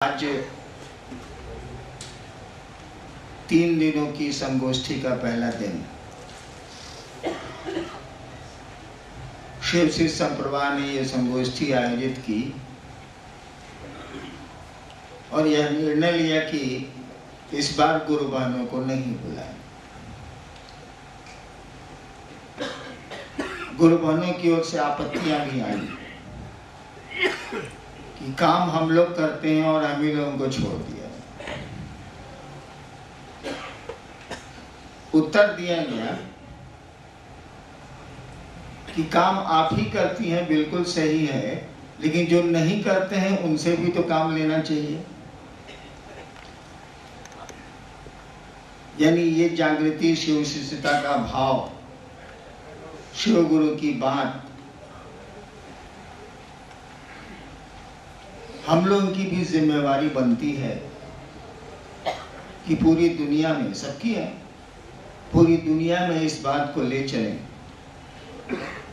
आज 3 दिनों की संगोष्ठी का पहला दिन शिव शिष्य संप्रभा ने यह संगोष्ठी आयोजित की और यह निर्णय लिया कि इस बार गुरु बहनों को नहीं बुलाएं। गुरु बहनों की ओर से आपत्तियां भी आई कि काम हम लोग करते हैं और हम ही लोगों को छोड़ दिया। उत्तर दिया गया कि काम आप ही करती हैं, बिल्कुल सही है, लेकिन जो नहीं करते हैं उनसे भी तो काम लेना चाहिए। यानी ये जागृति, शिव शिष्यता का भाव, शिव गुरु की बात हम लोगों की भी जिम्मेवारी बनती है कि पूरी दुनिया में, सबकी है, पूरी दुनिया में इस बात को ले चलें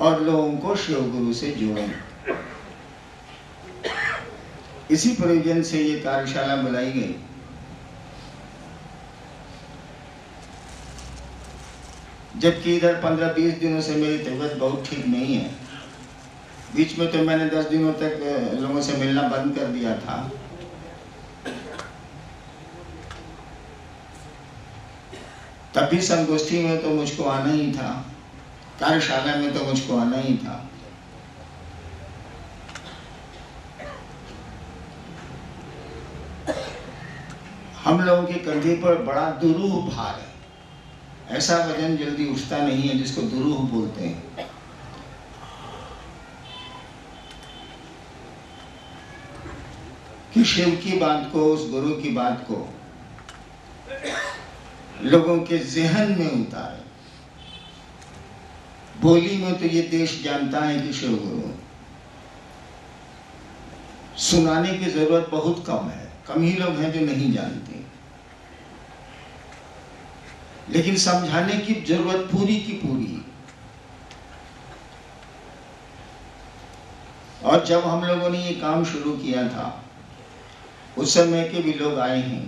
और लोगों को शिव गुरु से जोड़ें। इसी प्रयोजन से ये कार्यशाला बुलाई गई। जबकि इधर 15-20 दिनों से मेरी तबीयत बहुत ठीक नहीं है। बीच में तो मैंने 10 दिनों तक लोगों से मिलना बंद कर दिया था। तब भी संगोष्ठी में तो मुझको आना ही था, कार्यशाला में तो मुझको आना ही था। हम लोगों के कंधे पर बड़ा दुरूह भार है। ऐसा वजन जल्दी उठता नहीं है जिसको दुरूह बोलते हैं। कि शिव की बात को, उस गुरु की बात को लोगों के ज़हन में उतारे। बोली में तो ये देश जानता है कि शिव गुरु, सुनाने की जरूरत बहुत कम है, कम ही लोग हैं जो नहीं जानते, लेकिन समझाने की जरूरत पूरी की पूरी। और जब हम लोगों ने ये काम शुरू किया था, उस समय के भी लोग आए हैं,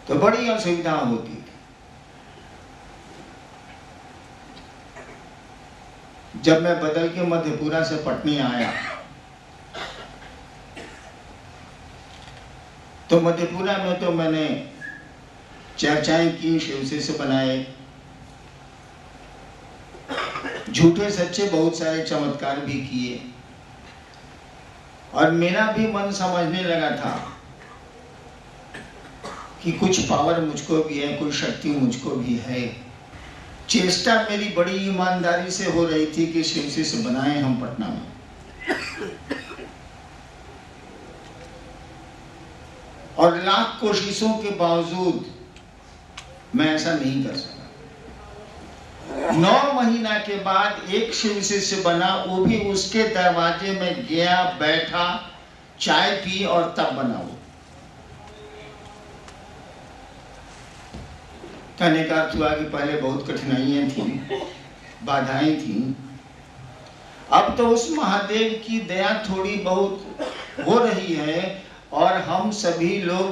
तो बड़ी असुविधा होती थी। जब मैं बदल के मधेपुरा से पटने आया तो मधेपुरा में तो मैंने चर्चाएं की, शिव शिष्य बनाए, झूठे सच्चे बहुत सारे चमत्कार भी किए और मेरा भी मन समझने लगा था कि कुछ पावर मुझको भी है, कुछ शक्ति मुझको भी है। चेष्टा मेरी बड़ी ईमानदारी से हो रही थी कि शिव शिष्य बनाए हम पटना में। और लाख कोशिशों के बावजूद मैं ऐसा नहीं कर सका। 9 महीना के बाद एक शिव शिष्य बना, वो भी उसके दरवाजे में गया, बैठा, चाय पी और तब बना वो। कहने का अर्थ हुआ कि पहले बहुत कठिनाइयां थी, बाधाएं थी। अब तो उस महादेव की दया थोड़ी बहुत हो रही है और हम सभी लोग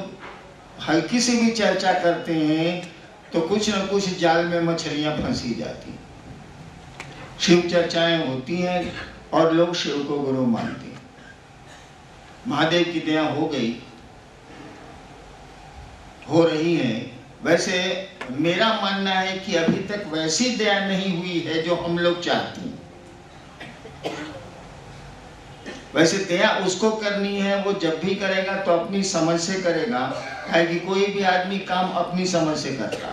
हल्की से भी चर्चा करते हैं तो कुछ न कुछ जाल में मछलियां फंसी जाती। शिव चर्चाएं होती हैं और लोग शिव को गुरु मानते हैं। महादेव की दया हो गई, हो रही है। वैसे मेरा मानना है कि अभी तक वैसी दया नहीं हुई है जो हम लोग चाहते हैं। वैसे दया उसको करनी है, वो जब भी करेगा तो अपनी समझ से करेगा, कि कोई भी आदमी काम अपनी समझ से करता।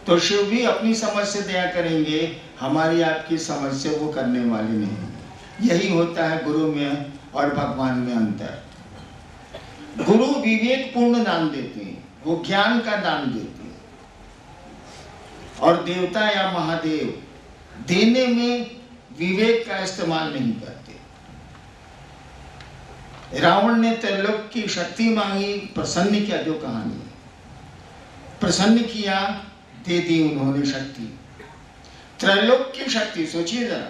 तो शिव भी अपनी समझ से दया करेंगे, हमारी आपकी समझ से वो करने वाले नहीं। यही होता है गुरु में और भगवान में अंतर। गुरु विवेक पूर्ण दान देते हैं, वो ज्ञान का दान देते हैं, और देवता या महादेव देने में विवेक का इस्तेमाल नहीं करते। रावण ने त्रैलोक की शक्ति मांगी, प्रसन्न किया, जो कहानी है, प्रसन्न किया, दे दी उन्होंने शक्ति। त्रैलोक की शक्ति सोचिए जरा,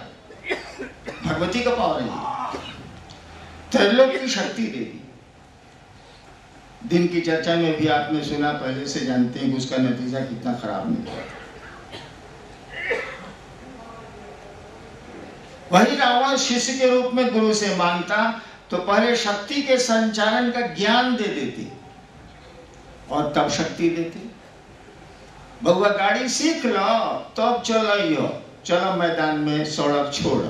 भगवती का पावर है। त्रैलोक की शक्ति दे दी। दिन की चर्चा में भी आपने सुना, पहले से जानते हैं कि उसका नतीजा कितना खराब निकला। वही रावण शिष्य के रूप में गुरु से मांगता तो पहले शक्ति के संचालन का ज्ञान दे देती और तब शक्ति देती। बउआ गाड़ी सीख लो तब चलो, चलो मैदान में सड़क छोड़ो,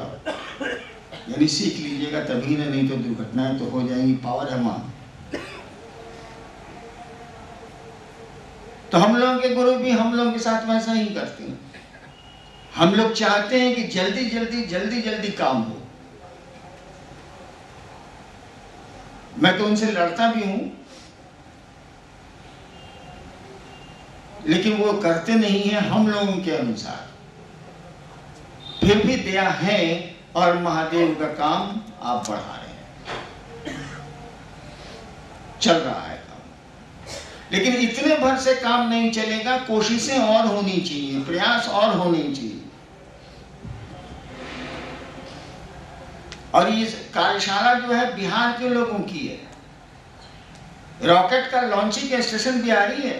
यानी सीख लीजिएगा तभी ना, नहीं तो दुर्घटनाएं तो हो जाएंगी, पावर है वहां। तो हम लोगों के गुरु भी हम लोगों के साथ वैसा ही करते हैं। हम लोग चाहते हैं कि जल्दी जल्दी काम हो। मैं तो उनसे लड़ता भी हूं, लेकिन वो करते नहीं है हम लोगों के अनुसार। फिर भी दया है और महादेव का काम आप बढ़ा रहे हैं, चल रहा है काम। लेकिन इतने भर से काम नहीं चलेगा, कोशिशें और होनी चाहिए, प्रयास और होने चाहिए। और ये कार्यशाला जो है बिहार के लोगों की है। रॉकेट का लॉन्चिंग स्टेशन बिहारी है।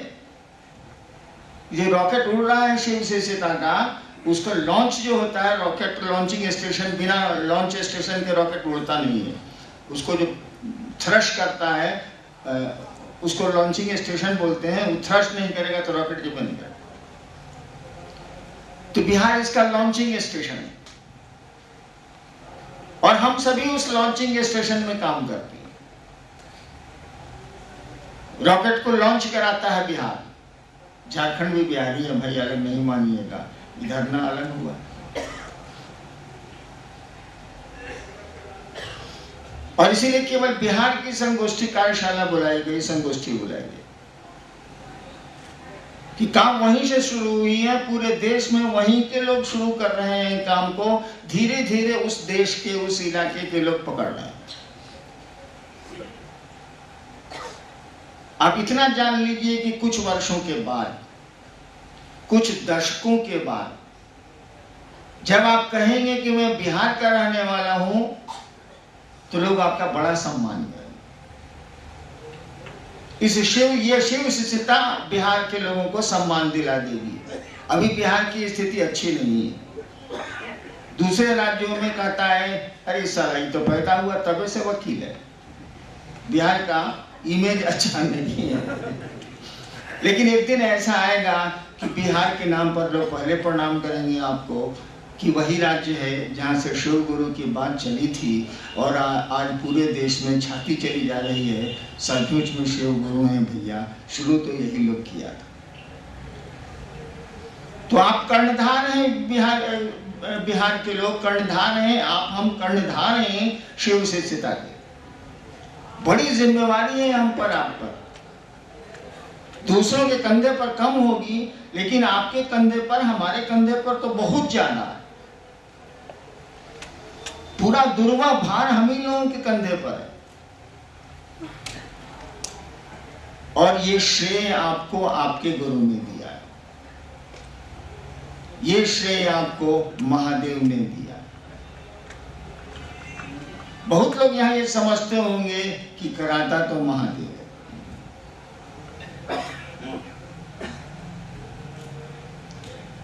ये रॉकेट उड़ रहा है शिव से सीता का, उसका लॉन्च जो होता है, रॉकेट लॉन्चिंग स्टेशन, बिना लॉन्च स्टेशन के रॉकेट उड़ता नहीं है। उसको जो थ्रश करता है उसको लॉन्चिंग स्टेशन बोलते हैं। वो थ्रश नहीं करेगा तो रॉकेट जो बनेगा। तो बिहार इसका लॉन्चिंग स्टेशन है और हम सभी उस लॉन्चिंग स्टेशन में काम करते हैं। रॉकेट को लॉन्च कराता है बिहार। झारखंड भी बिहारी है भाई, अलग नहीं मानिएगा, इधर ना अलग हुआ। और इसीलिए केवल बिहार की संगोष्ठी कार्यशाला बुलाई गई, संगोष्ठी बुलाई गई कि काम वहीं से शुरू हुई है। पूरे देश में वहीं के लोग शुरू कर रहे हैं काम को। धीरे धीरे उस देश के, उस इलाके के लोग पकड़ रहे हैं। आप इतना जान लीजिए कि कुछ वर्षों के बाद, कुछ दशकों के बाद, जब आप कहेंगे कि मैं बिहार का रहने वाला हूं, तो लोग आपका बड़ा सम्मान करेंगे। ये शिव शिष्यता बिहार के लोगों को सम्मान दिला देगी। अभी बिहार की स्थिति अच्छी नहीं है। दूसरे राज्यों में कहता है अरे साला ये तो पैदा हुआ तबे से वकील है। बिहार का इमेज अच्छा नहीं है। लेकिन एक दिन ऐसा आएगा कि बिहार के नाम पर लोग पहले प्रणाम करेंगे आपको कि वही राज्य है जहाँ से शिव गुरु की बात चली थी और आज पूरे देश में छाती चली जा रही है, सचमुच में शिव गुरु हैं भैया, शुरू तो यही लोग किया था। तो आप कर्णधार हैं, बिहार के लोग कर्णधार हैं, हम कर्णधार हैं शिव शिष्यता के। बड़ी जिम्मेवारी है हम पर, आप पर। दूसरों के कंधे पर कम होगी, लेकिन आपके कंधे पर, हमारे कंधे पर तो बहुत ज्यादा है। पूरा दुर्वा भार हम ही लोगों के कंधे पर है। और ये श्रेय आपको आपके गुरु ने दिया है, ये श्रेय आपको महादेव ने दिया। बहुत लोग यहां ये समझते होंगे कि कराता तो महादेव है।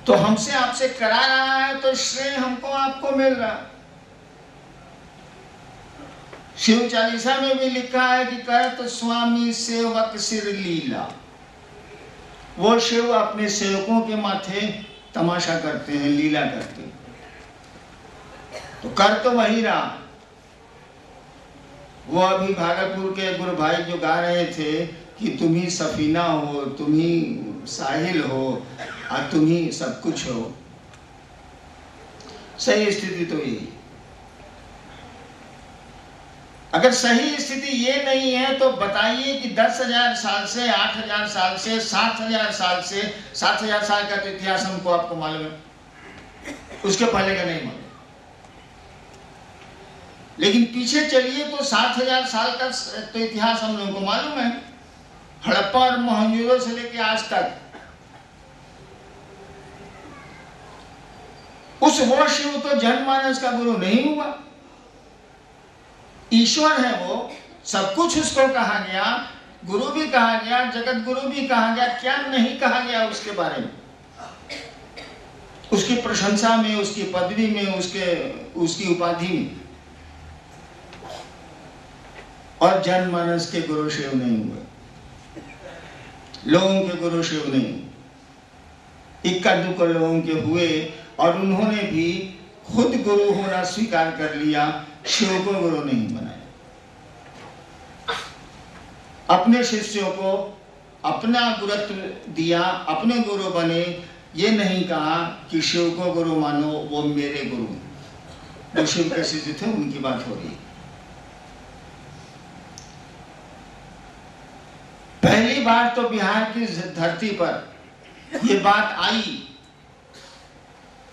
तो हमसे आपसे करा रहा है तो श्रेय हमको आपको मिल रहा है। शिव चालीसा में भी लिखा है कि करत स्वामी सेवक सिर लीला। वो शिव अपने सेवकों के माथे तमाशा करते हैं, लीला करते हैं। तो कर तो वही रहा। वो अभी भागलपुर के गुरु भाई जो गा रहे थे कि तुम ही सफीना हो, तुम ही साहिल हो और तुम ही सब कुछ हो। सही स्थिति तो यही। अगर सही स्थिति ये नहीं है तो बताइए कि 10,000 साल से, 8,000 साल से, 7,000 साल से, 7,000 साल का तो इतिहास हमको आपको मालूम है, उसके पहले का नहीं मालूम। लेकिन पीछे चलिए तो 7,000 साल का तो इतिहास हम लोगों को मालूम है, हड़प्पा और मोहनजोदड़ो से लेके आज तक। उस वो शिव तो जनमानस का गुरु नहीं हुआ। ईश्वर है वो, सब कुछ उसको कहा गया, गुरु भी कहा गया, जगत गुरु भी कहा गया, क्या नहीं कहा गया उसके बारे में, उसकी प्रशंसा में, उसकी पदवी में, उसकी उपाधि में। और जनमानस के गुरु शिव नहीं हुए, लोगों के गुरु शिव नहीं, इक्का दुक्का लोगों के हुए, और उन्होंने भी खुद गुरु होना स्वीकार कर लिया, शिव को गुरु नहीं बनाया। अपने शिष्यों को अपना गुरुत्व दिया, अपने गुरु बने, ये नहीं कहा कि शिव को गुरु मानो, वो मेरे गुरु। जो शिव के शिष्य थे उनकी बात हो रही। पहली बार तो बिहार की धरती पर ये बात आई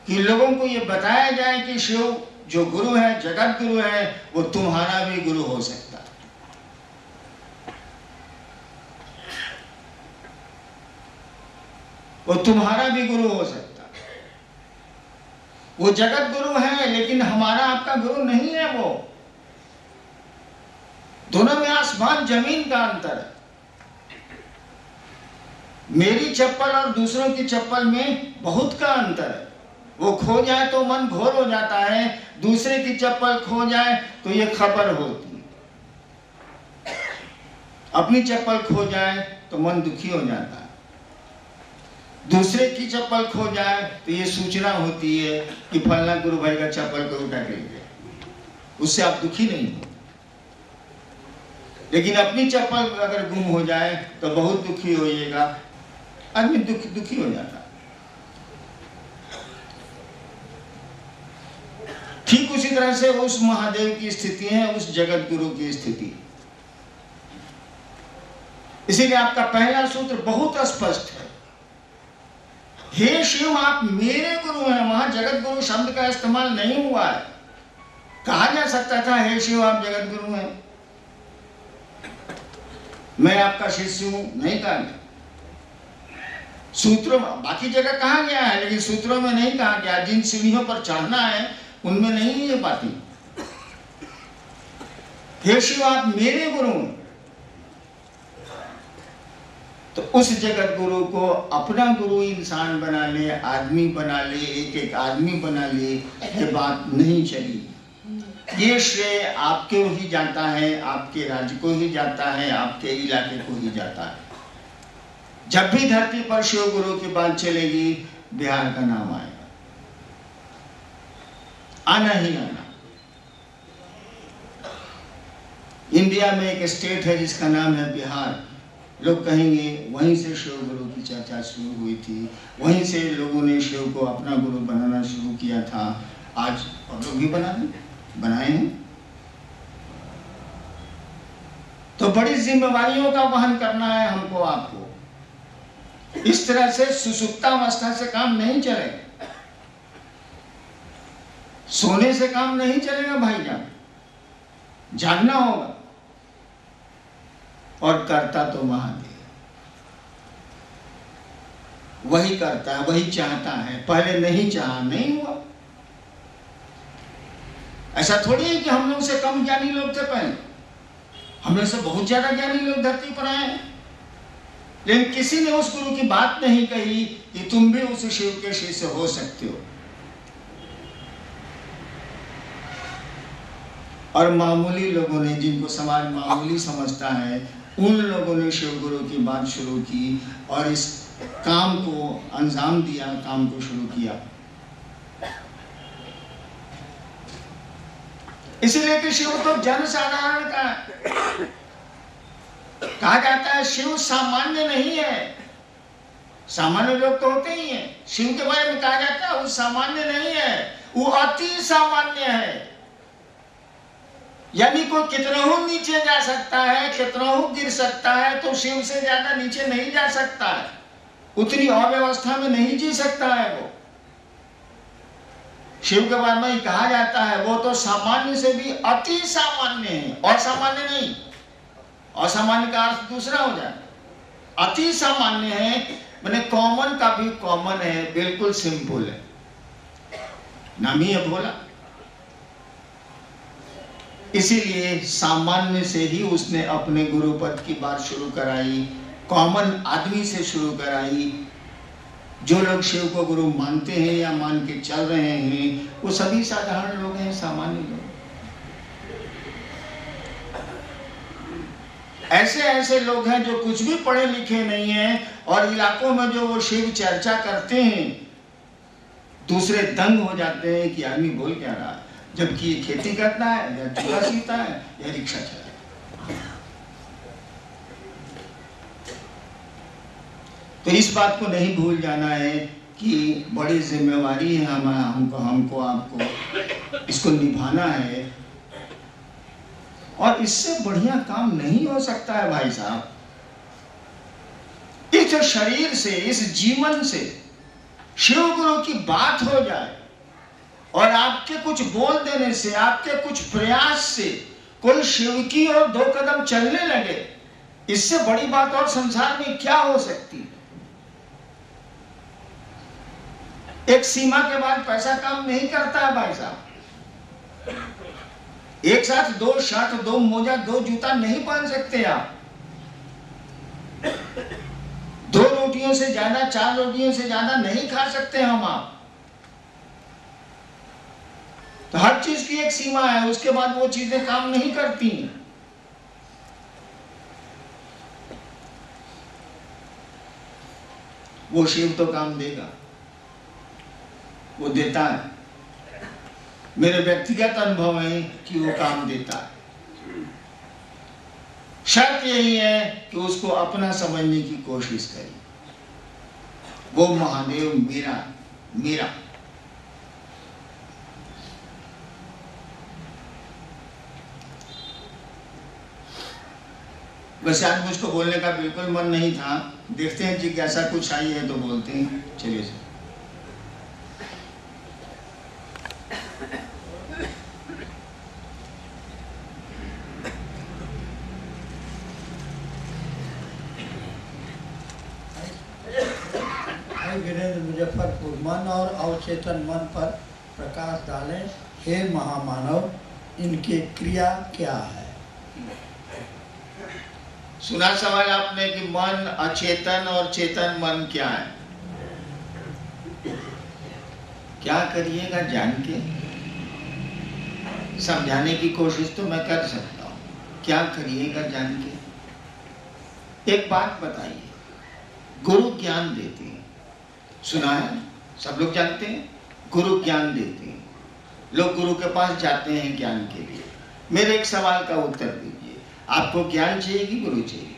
कि लोगों को ये बताया जाए कि शिव जो गुरु है, जगत गुरु है, वो तुम्हारा भी गुरु हो सकता है। वो तुम्हारा भी गुरु हो सकता है। वो जगत गुरु है, लेकिन हमारा आपका गुरु नहीं है। वो दोनों में आसमान जमीन का अंतर है। मेरी चप्पल और दूसरों की चप्पल में बहुत का अंतर है। वो खो जाए तो मन घोर हो जाता है, दूसरे की चप्पल खो जाए तो ये खबर होती है। अपनी चप्पल खो जाए तो मन दुखी हो जाता है, दूसरे की चप्पल खो जाए तो ये सूचना होती है कि फलना गुरु भाई का चप्पल को उठा के गया। उससे आप दुखी नहीं हो, लेकिन अपनी चप्पल अगर गुम हो जाए तो बहुत दुखी होइएगा। आदमी दुखी हो जाता है। ठीक उसी तरह से उस महादेव की स्थिति है, उस जगत गुरु की स्थिति। इसीलिए आपका पहला सूत्र बहुत स्पष्ट है। हे शिव, आप मेरे गुरु हैं। वहां जगत गुरु शब्द का इस्तेमाल नहीं हुआ है। कहा जा सकता था हे शिव आप जगत गुरु हैं, मैं आपका शिष्य हूं, नहीं कहा गया। सूत्रों में बाकी जगह कहा गया है, लेकिन सूत्रों में नहीं कहा गया। जिन सीढ़ियों पर चढ़ना है उनमें नहीं है ये बातें। हे शिव आप मेरे गुरु हैं। तो उस जगत गुरु को अपना गुरु इंसान बना ले, आदमी बना ले, एक एक आदमी बना ले, ये बात नहीं चली। ये श्रेय आपके ही जाता है, आपके राज्य को ही जाता है, आपके इलाके को ही जाता है। जब भी धरती पर शिव गुरु की बात चलेगी, बिहार का नाम आएगा, आना ही आना। इंडिया में एक स्टेट है जिसका नाम है बिहार। लोग कहेंगे वहीं से शिव गुरु की चर्चा शुरू हुई थी, वहीं से लोगों ने शिव को अपना गुरु बनाना शुरू किया था। आज और लोग भी बनाए हैं। तो बड़ी जिम्मेवारियों का वहन करना है हमको, आपको। इस तरह से सुसुप्तावस्था से काम नहीं चलेगा, सोने से काम नहीं चलेगा भाईजान, जागना होगा। और करता तो महादेव, वही करता है, वही चाहता है। पहले नहीं चाहा, नहीं हुआ। ऐसा थोड़ी है कि हम लोग से कम ज्ञानी लोग थे पहले, हम लोग से बहुत ज्यादा ज्ञानी लोग धरती पर आए हैं। लेकिन किसी ने उस गुरु की बात नहीं कही कि तुम भी उस शिव के शिष्य हो सकते हो। और मामूली लोगों ने, जिनको समाज मामूली समझता है, उन लोगों ने शिव गुरु की बात शुरू की और इस काम को अंजाम दिया, काम को शुरू किया। इसीलिए कि शिव तो जन साधारण का है। कहा जाता है शिव सामान्य नहीं है। सामान्य लोग तो होते ही हैं। शिव के बारे में कहा जाता है वो सामान्य नहीं है, वो अति सामान्य है। यानी कोई कितनों नीचे जा सकता है, कितनों गिर सकता है, तो शिव से ज्यादा नीचे नहीं जा सकता है। उतनी अव्यवस्था में नहीं जी सकता है वो। शिव के बारे में कहा जाता है वो तो सामान्य से भी अति सामान्य है, असामान्य नहीं। असामान्य का अर्थ दूसरा हो जाए। अति सामान्य है मैंने कॉमन का भी कॉमन है, बिल्कुल सिंपल है। नाम ही है भोला। इसीलिए सामान्य से ही उसने अपने गुरु पद की बात शुरू कराई, कॉमन आदमी से शुरू कराई। जो लोग शिव को गुरु मानते हैं या मान के चल रहे हैं वो सभी साधारण लोग हैं, सामान्य लोग। ऐसे ऐसे लोग हैं जो कुछ भी पढ़े लिखे नहीं हैं और इलाकों में जो वो शिव चर्चा करते हैं दूसरे दंग हो जाते हैं कि आदमी बोल क्या रहा है, जबकि ये खेती करता है या चूल्हा सीता है या रिक्शा चलाता है। तो इस बात को नहीं भूल जाना है कि बड़ी जिम्मेवारी है हमको आपको इसको निभाना है, और इससे बढ़िया काम नहीं हो सकता है भाई साहब। इस शरीर से, इस जीवन से शिव गुरु की बात हो जाए और आपके कुछ बोल देने से, आपके कुछ प्रयास से कोई शिव की ओर 2 कदम चलने लगे, इससे बड़ी बात और संसार में क्या हो सकती है। एक सीमा के बाद पैसा काम नहीं करता है भाई साहब। एक साथ 2 शर्ट, 2 मोजा, 2 जूता नहीं पहन सकते आप। 2 रोटियों से ज्यादा, 4 रोटियों से ज्यादा नहीं खा सकते हम आप। तो हर चीज की एक सीमा है, उसके बाद वो चीजें काम नहीं करती। वो शिव तो काम देगा, वो देता है। मेरे व्यक्तिगत अनुभव है कि वो काम देता है। शर्त यही है कि उसको अपना समझने की कोशिश करिए। वो महादेव मेरा वैसे आज मुझको बोलने का बिल्कुल मन नहीं था। देखते हैं जिज्ञासा कुछ आई है तो बोलते हैं। चलिए सर। वीरेंद्र मुजफ्फरपुर, मन और अवचेतन मन पर प्रकाश डालें। हे महामानव, इनकी क्रिया क्या है? सुना सवाल आपने कि मन, अचेतन और चेतन मन क्या है। क्या करिएगा जान के, समझाने की कोशिश तो मैं कर सकता हूं। क्या करिएगा जान के। एक बात बताइए, गुरु ज्ञान देते हैं, सुना है, सब लोग जानते हैं। गुरु ज्ञान देते हैं, लोग गुरु के पास जाते हैं ज्ञान के लिए। मेरे एक सवाल का उत्तर दीजिए, आपको ज्ञान चाहिए कि गुरु चाहिए?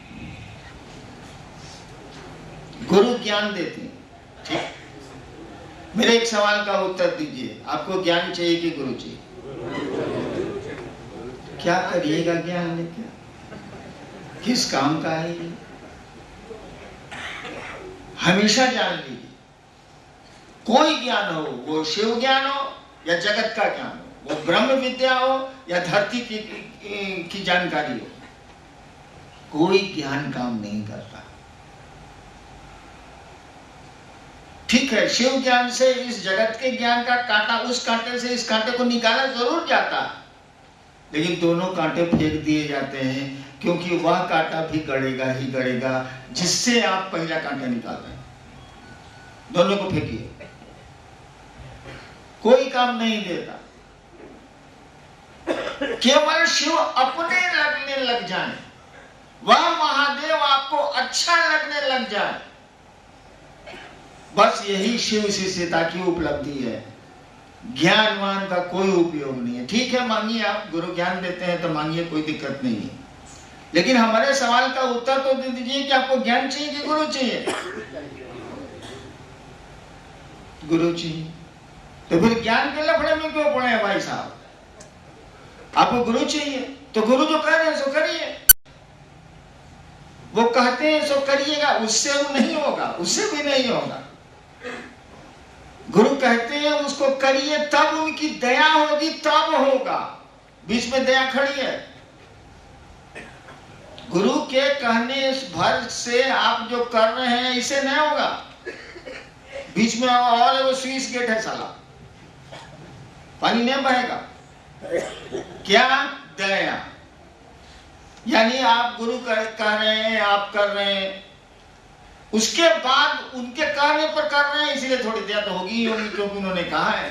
गुरु ज्ञान देते हैं, ठीक। मेरे एक सवाल का उत्तर दीजिए, आपको ज्ञान चाहिए कि गुरु चाहिए? क्या करिएगा ज्ञान लेकर? किस काम का है ये? हमेशा जान लीजिए, कोई ज्ञान हो, वो शिव ज्ञान हो या जगत का ज्ञान हो, वो ब्रह्म विद्या हो या धरती की जानकारी हो, कोई ज्ञान काम नहीं करता। ठीक है, शिव ज्ञान से इस जगत के ज्ञान का कांटा, उस कांटे से इस कांटे को निकाला जरूर जाता, लेकिन दोनों कांटे फेंक दिए जाते हैं, क्योंकि वह कांटा भी गड़ेगा ही गड़ेगा जिससे आप पहला कांटा निकाल रहे हैं। दोनों को फेंकिए, कोई काम नहीं देता। केवल शिव अपने लगने लग जाए, वह महादेव आपको अच्छा लगने लग जाए, बस यही शिव शिष्यता की उपलब्धि है। ज्ञानवान का कोई उपयोग नहीं है। ठीक है, मांगिए, आप गुरु ज्ञान देते हैं तो मांगिए, कोई दिक्कत नहीं है, लेकिन हमारे सवाल का उत्तर तो दे दीजिए कि आपको ज्ञान चाहिए कि गुरु चाहिए? गुरु चाहिए। तो फिर ज्ञान के लफड़े में क्यों पड़े हैं भाई साहब? आपको गुरु चाहिए तो गुरु जो कह रहे हैं सो करिए, वो कहते हैं सो करिएगा, उससे वो नहीं होगा, उससे भी नहीं होगा। गुरु कहते हैं उसको करिए, तब उनकी दया होगी, तब होगा। बीच में दया खड़ी है। गुरु के कहने भर से आप जो कर रहे हैं इसे नहीं होगा। बीच में और वो स्विच गेट है साला, पानी नहीं बहेगा। क्या दया, यानी आप गुरु कह रहे हैं, आप कर रहे हैं, उसके बाद उनके कहने पर कर रहे हैं, इसलिए थोड़ी दया तो होगी ही होगी, क्योंकि उन्होंने कहा है,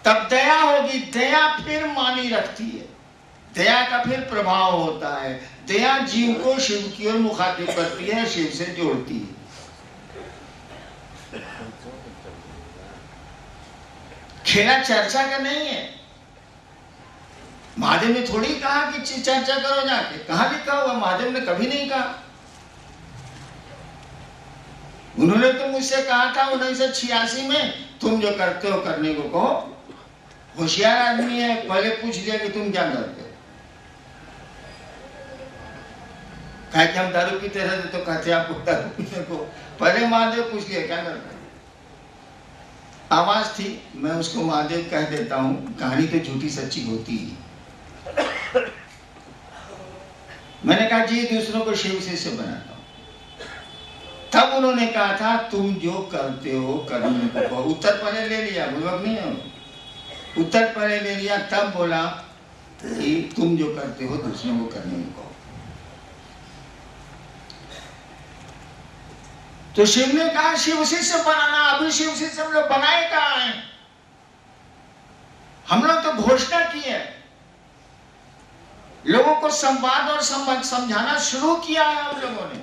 तब दया होगी। दया फिर मानी रखती है, दया का फिर प्रभाव होता है। दया जीव को शिव की ओर मुखातिब करती है, शिव से जोड़ती है। खेला चर्चा का नहीं है। महादेव ने थोड़ी कहा कि चर्चा करो जाके, कहां लिखा हुआ? महादेव ने कभी नहीं कहा। उन्होंने तो मुझसे कहा था 1986 में, तुम जो करते हो करने को कहो। होशियार आदमी है, पहले पूछ लिया कि तुम क्या करते हो। कहा कि हम दारू पीते रहते, तो कहते आपको दारू पीने को। पहले महादेव पूछ लिया क्या करते हो। आवाज थी, मैं उसको महादेव कह देता हूं, कहानी तो झूठी सच्ची होती ही। मैंने कहा जी दूसरों को शिव से बनाता हूं। तब उन्होंने कहा था तुम जो करते हो करने को कहो। उत्तर पहले ले लिया, बुलवक नहीं है, उत्तर पहले ले लिया, तब बोला कि तुम जो करते हो दूसरों को करने को कहो। तो शिव ने कहा शिव शिष्य बनाना। अभी शिव शिष्य हम लोग बनाए कहाँ हैं? हम लोग तो घोषणा की है, लोगों को संवाद और समझाना शुरू किया है हम लोगों ने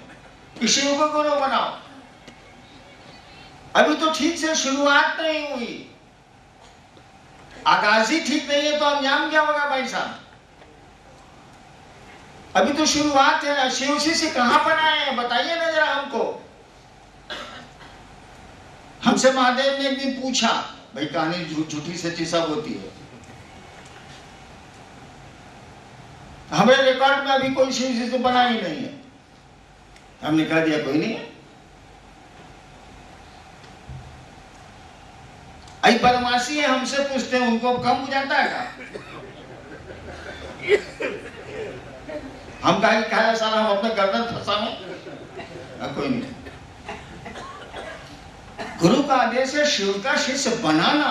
कि शिव को गुरु बनाओ। अभी तो ठीक से शुरुआत नहीं हुई, आगाज ही ठीक नहीं है, तो अंजाम क्या होगा भाई साहब? अभी तो शुरुआत है। शिव शिष्य कहां बनाए हैं बताइए ना जरा हमको। हमसे महादेव ने एक दिन पूछा, भाई कहानी झूठी सच्ची सब होती है, हमारे रिकॉर्ड में अभी कोई शिव शिष्य बना ही नहीं है। हमने कह दिया कोई नहीं है। आई बदमाशी है, हमसे पूछते हैं, उनको कम हो जाता है का? हम कहा सारा हम अपने गर्दन फंसा में, कोई नहीं। गुरु का आदेश है शिव का शिष्य बनाना,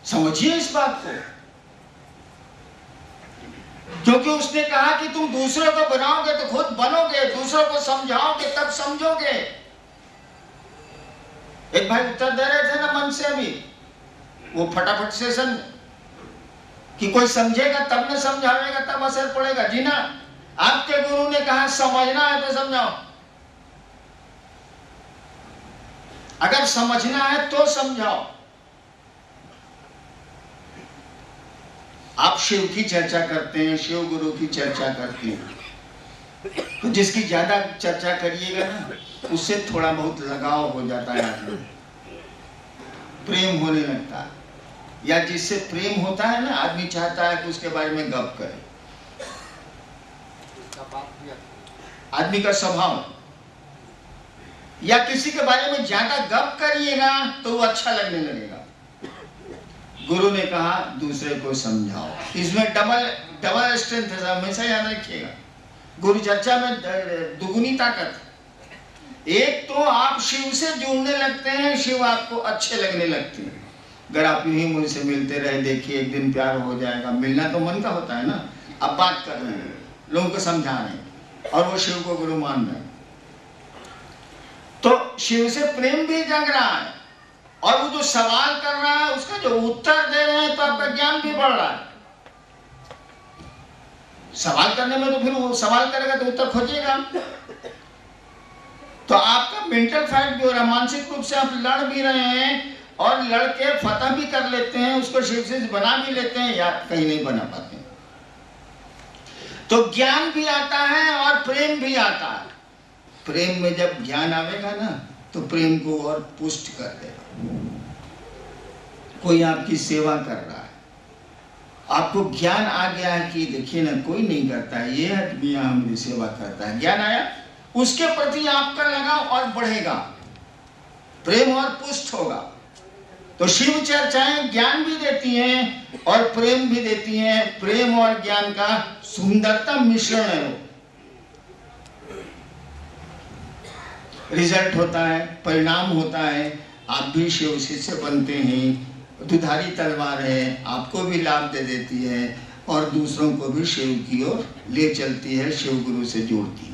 समझिए इस बात को। क्योंकि उसने कहा कि तुम दूसरों को बनाओगे तो खुद बनोगे, दूसरों को समझाओगे तब समझोगे। एक भाई उत्तर दे रहे थे ना मन से अभी, वो फटाफट सेशन, कि कोई समझेगा तब न समझाएगा तब असर पड़ेगा। जी ना, आपके गुरु ने कहा समझना है तो समझाओ, अगर समझना है तो समझाओ। आप शिव की चर्चा करते हैं, शिव गुरु की चर्चा करते हैं, तो जिसकी ज्यादा चर्चा करिएगा ना, उससे थोड़ा बहुत लगाव हो जाता है, आदमी प्रेम होने लगता है। या जिससे प्रेम होता है ना, आदमी चाहता है कि उसके बारे में गप करे। आदमी का स्वभाव, या किसी के बारे में ज्यादा गप करिएगा तो वो अच्छा लगने लगेगा। गुरु ने कहा दूसरे को समझाओ, इसमें डबल स्ट्रेंथ है, हमेशा याद रखिएगा। गुरु चर्चा में दुगुनी ताकत। एक तो आप शिव से जुड़ने लगते हैं, शिव आपको अच्छे लगने लगते हैं। अगर आप यूं ही मुझसे मिलते रहे, देखिए एक दिन प्यार हो जाएगा। मिलना तो मन का होता है ना, आप बात कर रहे हैं, लोगों को समझा रहे हैं, और वो शिव को गुरु मान रहे हैं, तो शिव से प्रेम भी जग रहा है, और वो जो सवाल कर रहा है उसका जो उत्तर दे रहे हैं, तो आपका ज्ञान भी बढ़ रहा है। सवाल करने में तो फिर वो सवाल करेगा तो उत्तर खोजेगा, तो आपका मेंटल फाइट भी हो रहा है, मानसिक रूप से आप लड़ भी रहे हैं, और लड़के फतह भी कर लेते हैं, उसको शिव से बना भी लेते हैं, या कहीं नहीं बना पाते हैं। तो ज्ञान भी आता है और प्रेम भी आता है। प्रेम में जब ज्ञान आवेगा ना, तो प्रेम को और पुष्ट कर देगा। कोई आपकी सेवा कर रहा है, आपको ज्ञान आ गया है कि देखिए ना, कोई नहीं करता है, ये आदमी हमारी सेवा करता है, ज्ञान आया, उसके प्रति आपका लगाव और बढ़ेगा, प्रेम और पुष्ट होगा। तो शिव चर्चाएं ज्ञान भी देती हैं और प्रेम भी देती हैं। प्रेम और ज्ञान का सुंदरतम मिश्रण है वो। रिजल्ट होता है, परिणाम होता है। आप भी शिव शिष्य बनते हैं, दुधारी तलवार है, आपको भी लाभ दे देती है, और दूसरों को भी शिव की ओर ले चलती है, शिव गुरु से जोड़ती है।